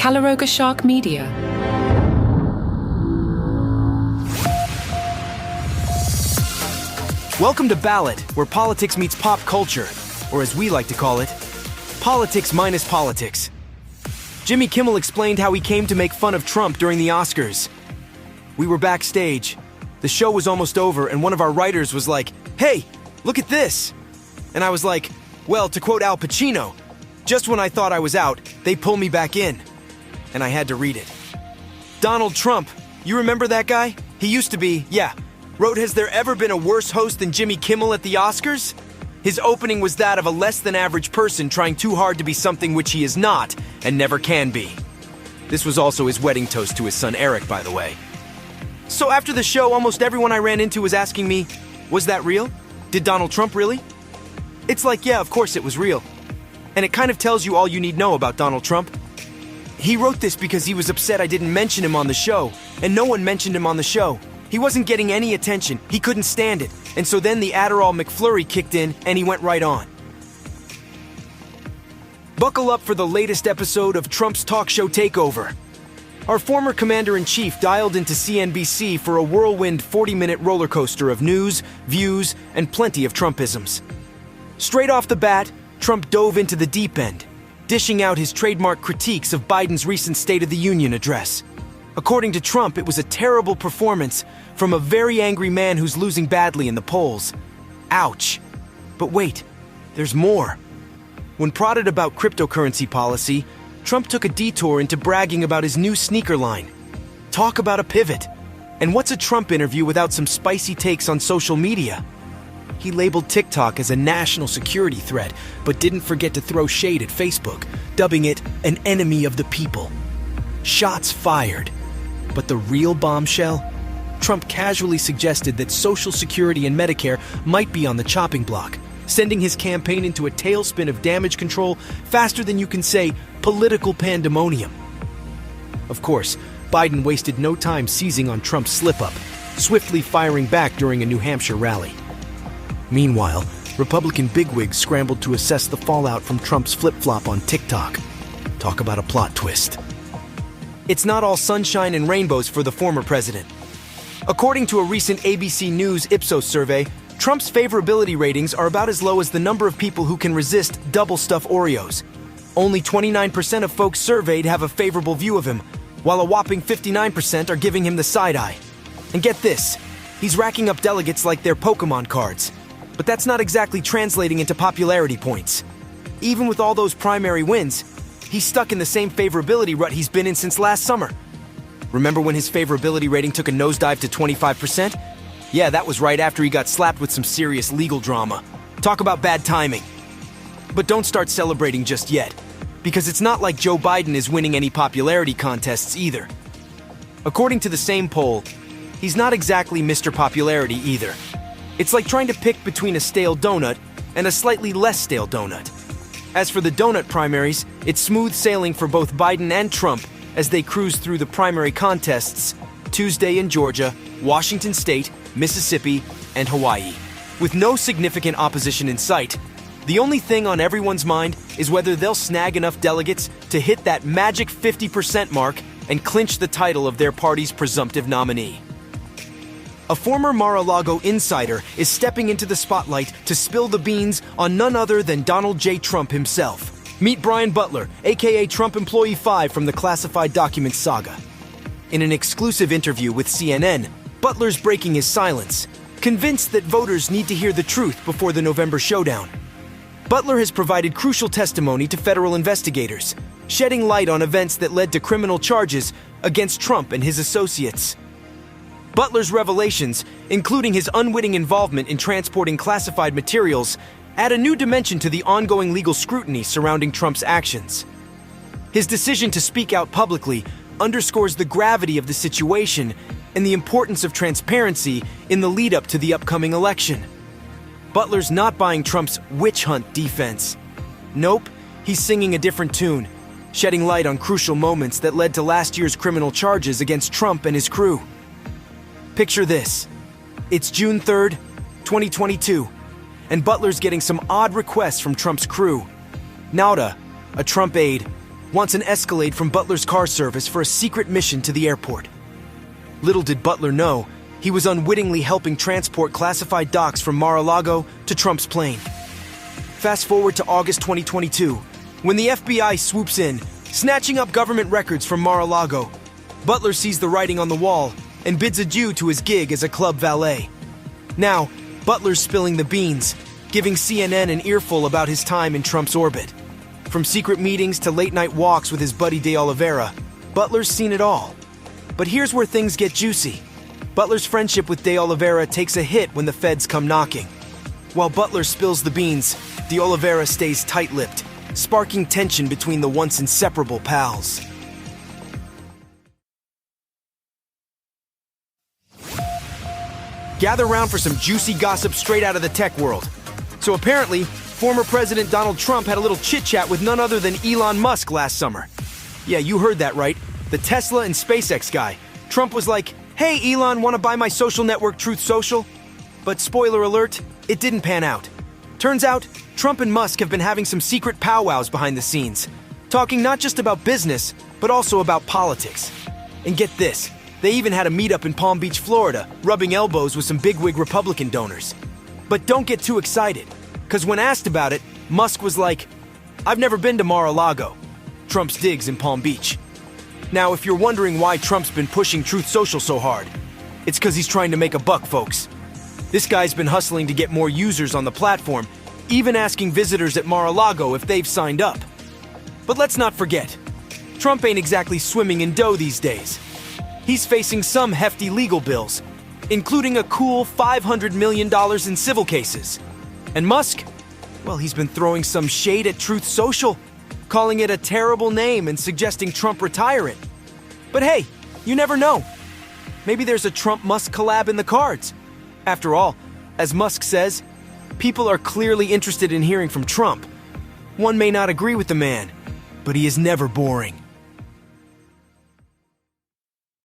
Calaroga Shark Media. Welcome to Ballot, where politics meets pop culture, or as we like to call it, politics minus politics. Jimmy Kimmel explained how he came to make fun of Trump during the Oscars. We were backstage. The show was almost over, and one of our writers was like, "Hey, look at this." And I was like, well, to quote Al Pacino, just when I thought I was out, they pull me back in. And I had to read it. Donald Trump, you remember that guy? He used to be, wrote, "Has there ever been a worse host than Jimmy Kimmel at the Oscars?" His opening was that of a less-than-average person trying too hard to be something which he is not and never can be. This was also his wedding toast to his son Eric, by the way. So after the show, almost everyone I ran into was asking me, was that real? Did Donald Trump really? It's like, yeah, of course it was real. And it kind of tells you all you need know about Donald Trump. He wrote this because he was upset I didn't mention him on the show, and no one mentioned him on the show. He wasn't getting any attention, he couldn't stand it, and so then the Adderall McFlurry kicked in and he went right on. Buckle up for the latest episode of Trump's talk show takeover. Our former commander-in-chief dialed into CNBC for a whirlwind 40-minute roller coaster of news, views, and plenty of Trumpisms. Straight off the bat, Trump dove into the deep end, dishing out his trademark critiques of Biden's recent State of the Union address. According to Trump, it was a terrible performance from a very angry man who's losing badly in the polls. Ouch. But wait, there's more. When prodded about cryptocurrency policy, Trump took a detour into bragging about his new sneaker line. Talk about a pivot. And what's a Trump interview without some spicy takes on social media? He labeled TikTok as a national security threat, but didn't forget to throw shade at Facebook, dubbing it an enemy of the people. Shots fired. But the real bombshell? Trump casually suggested that Social Security and Medicare might be on the chopping block, sending his campaign into a tailspin of damage control faster than you can say political pandemonium. Of course, Biden wasted no time seizing on Trump's slip-up, swiftly firing back during a New Hampshire rally. Meanwhile, Republican bigwigs scrambled to assess the fallout from Trump's flip-flop on TikTok. Talk about a plot twist. It's not all sunshine and rainbows for the former president. According to a recent ABC News Ipsos survey, Trump's favorability ratings are about as low as the number of people who can resist double-stuffed Oreos. Only 29% of folks surveyed have a favorable view of him, while a whopping 59% are giving him the side-eye. And get this, he's racking up delegates like they're Pokemon cards. But that's not exactly translating into popularity points. Even with all those primary wins, he's stuck in the same favorability rut he's been in since last summer. Remember when his favorability rating took a nosedive to 25%? Yeah, that was right after he got slapped with some serious legal drama. Talk about bad timing. But don't start celebrating just yet, because it's not like Joe Biden is winning any popularity contests either. According to the same poll, he's not exactly Mr. Popularity either. It's like trying to pick between a stale donut and a slightly less stale donut. As for the donut primaries, it's smooth sailing for both Biden and Trump as they cruise through the primary contests Tuesday in Georgia, Washington State, Mississippi, and Hawaii. With no significant opposition in sight, the only thing on everyone's mind is whether they'll snag enough delegates to hit that magic 50% mark and clinch the title of their party's presumptive nominee. A former Mar-a-Lago insider is stepping into the spotlight to spill the beans on none other than Donald J. Trump himself. Meet Brian Butler, aka Trump Employee 5 from the classified documents saga. In an exclusive interview with CNN, Butler's breaking his silence, convinced that voters need to hear the truth before the November showdown. Butler has provided crucial testimony to federal investigators, shedding light on events that led to criminal charges against Trump and his associates. Butler's revelations, including his unwitting involvement in transporting classified materials, add a new dimension to the ongoing legal scrutiny surrounding Trump's actions. His decision to speak out publicly underscores the gravity of the situation and the importance of transparency in the lead-up to the upcoming election. Butler's not buying Trump's witch hunt defense. Nope, he's singing a different tune, shedding light on crucial moments that led to last year's criminal charges against Trump and his crew. Picture this. It's June 3rd, 2022, and Butler's getting some odd requests from Trump's crew. Nauta, a Trump aide, wants an Escalade from Butler's car service for a secret mission to the airport. Little did Butler know, he was unwittingly helping transport classified docs from Mar-a-Lago to Trump's plane. Fast forward to August 2022, when the FBI swoops in, snatching up government records from Mar-a-Lago. Butler sees the writing on the wall and bids adieu to his gig as a club valet. Now, Butler's spilling the beans, giving CNN an earful about his time in Trump's orbit. From secret meetings to late-night walks with his buddy De Oliveira, Butler's seen it all. But here's where things get juicy. Butler's friendship with De Oliveira takes a hit when the feds come knocking. While Butler spills the beans, De Oliveira stays tight-lipped, sparking tension between the once inseparable pals. Gather round for some juicy gossip straight out of the tech world. So apparently, former President Donald Trump had a little chit-chat with none other than Elon Musk last summer. Yeah, you heard that right. The Tesla and SpaceX guy. Trump was like, "Hey Elon, want to buy my social network Truth Social?" But spoiler alert, it didn't pan out. Turns out, Trump and Musk have been having some secret powwows behind the scenes, talking not just about business, but also about politics. And get this, they even had a meetup in Palm Beach, Florida, rubbing elbows with some bigwig Republican donors. But don't get too excited, because when asked about it, Musk was like, "I've never been to Mar-a-Lago." Trump's digs in Palm Beach. Now, if you're wondering why Trump's been pushing Truth Social so hard, it's because he's trying to make a buck, folks. This guy's been hustling to get more users on the platform, even asking visitors at Mar-a-Lago if they've signed up. But let's not forget, Trump ain't exactly swimming in dough these days. He's facing some hefty legal bills, including a cool $500 million in civil cases. And Musk, well, he's been throwing some shade at Truth Social, calling it a terrible name and suggesting Trump retire it. But hey, you never know. Maybe there's a Trump-Musk collab in the cards. After all, as Musk says, people are clearly interested in hearing from Trump. One may not agree with the man, but he is never boring.